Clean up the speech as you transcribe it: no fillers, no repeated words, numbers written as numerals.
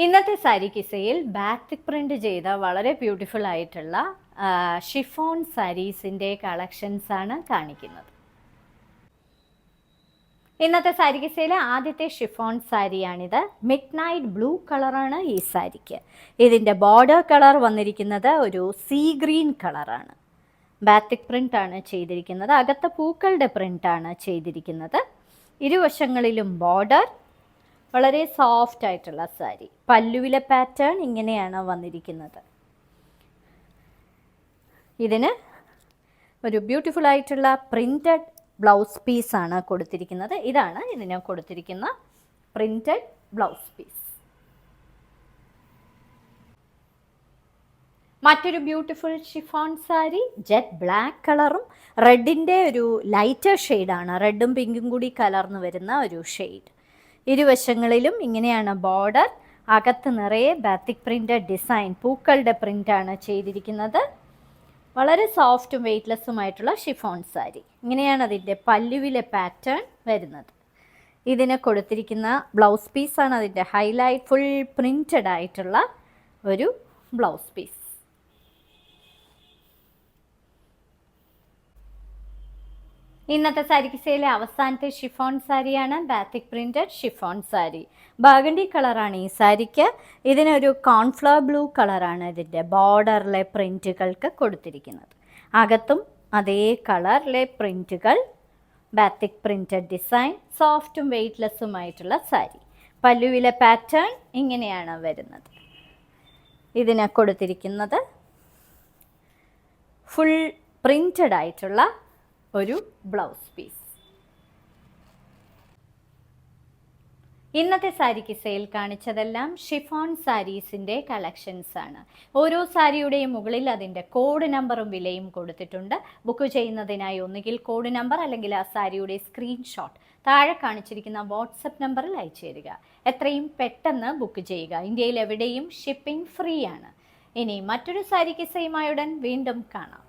ഇന്നത്തെ sari കിസയിൽ batik print ചെയ്ത വളരെ ബ്യൂട്ടിഫുൾ ആയിട്ടുള്ള ഷിഫോൺ സാരീസിൻ്റെ കളക്ഷൻസ് ആണ് കാണിക്കുന്നത്. ഇന്നത്തെ സാരി കിസയിലെ ആദ്യത്തെ ഷിഫോൺ സാരിയാണിത്. മിഡ് നൈറ്റ് ബ്ലൂ കളറാണ് ഈ സാരിക്ക്. ഇതിൻ്റെ ബോർഡർ കളർ വന്നിരിക്കുന്നത് ഒരു സീ ഗ്രീൻ കളറാണ്. ബാത്തിക് പ്രിന്റ് ആണ് ചെയ്തിരിക്കുന്നത്. അകത്ത് പൂക്കളുടെ പ്രിന്റ് ആണ് ചെയ്തിരിക്കുന്നത്. ഇരുവശങ്ങളിലും ബോർഡർ. വളരെ സോഫ്റ്റ് ആയിട്ടുള്ള സാരി. പല്ലുവിലെ പാറ്റേൺ ഇങ്ങനെയാണ് വന്നിരിക്കുന്നത്. ഇതിന് ഒരു ബ്യൂട്ടിഫുൾ ആയിട്ടുള്ള പ്രിന്റഡ് ബ്ലൗസ് പീസാണ് കൊടുത്തിരിക്കുന്നത്. ഇതാണ് ഇതിന് കൊടുത്തിരിക്കുന്ന പ്രിന്റഡ് ബ്ലൗസ് പീസ്. മറ്റൊരു beautiful chiffon sari jet black കളറും റെഡിൻ്റെ ഒരു ലൈറ്റർ ഷെയ്ഡാണ്. റെഡും പിങ്കും കൂടി കലർന്നു വരുന്ന ഒരു ഷെയ്ഡ്. ഇരുവശങ്ങളിലും ഇങ്ങനെയാണ് ബോർഡർ. അകത്ത് നിറയെ ബാത്തിക് പ്രിൻ്റഡ് ഡിസൈൻ പൂക്കളുടെ പ്രിൻ്റാണ് ചെയ്തിരിക്കുന്നത്. വളരെ സോഫ്റ്റും വെയ്റ്റ്ലെസ്സുമായിട്ടുള്ള ഷിഫോൺ സാരി. ഇങ്ങനെയാണ് അതിൻ്റെ പല്ലുവിലെ പാറ്റേൺ വരുന്നത്. ഇതിന് കൊടുത്തിരിക്കുന്ന ബ്ലൗസ് പീസാണ് അതിൻ്റെ ഹൈലൈറ്റ്. ഫുൾ പ്രിൻ്റഡ് ആയിട്ടുള്ള ഒരു ബ്ലൗസ് പീസ്. ഇന്നത്തെ സാരി കിസയിലെ അവസാനത്തെ ഷിഫോൺ സാരിയാണ് batik printed chiffon sari. Burgundy കളറാണ് ഈ സാരിക്ക്. ഇതിനൊരു കോൺഫ്ലവർ ബ്ലൂ കളറാണ് ഇതിൻ്റെ ബോർഡറിലെ പ്രിൻറ്റുകൾക്ക് കൊടുത്തിരിക്കുന്നത്. അകത്തും അതേ കളറിലെ പ്രിൻറ്റുകൾ. Batik printed design. സോഫ്റ്റും വെയ്റ്റ്ലെസ്സുമായിട്ടുള്ള സാരി. പല്ലുവിലെ പാറ്റേൺ ഇങ്ങനെയാണ് വരുന്നത്. ഇതിന് കൊടുത്തിരിക്കുന്നത് ഫുൾ പ്രിന്റഡ് ആയിട്ടുള്ള ഒരു ബ്ലൗസ് പീസ്. ഇന്നത്തെ സാരി കിസയിൽ കാണിച്ചതെല്ലാം ഷിഫോൺ സാരീസിൻ്റെ കളക്ഷൻസ് ആണ്. ഓരോ സാരിയുടെയും മുകളിൽ അതിൻ്റെ കോഡ് നമ്പറും വിലയും കൊടുത്തിട്ടുണ്ട്. ബുക്ക് ചെയ്യുന്നതിനായി ഒന്നുകിൽ കോഡ് നമ്പർ അല്ലെങ്കിൽ ആ സാരിയുടെ സ്ക്രീൻഷോട്ട് താഴെ കാണിച്ചിരിക്കുന്ന വാട്സപ്പ് നമ്പറിൽ അയച്ചു തരിക. എത്രയും പെട്ടെന്ന് ബുക്ക് ചെയ്യുക. ഇന്ത്യയിൽ എവിടെയും ഷിപ്പിംഗ് ഫ്രീ ആണ്. ഇനി മറ്റൊരു സാരി കിസയുമായി ഉടൻ വീണ്ടും കാണാം.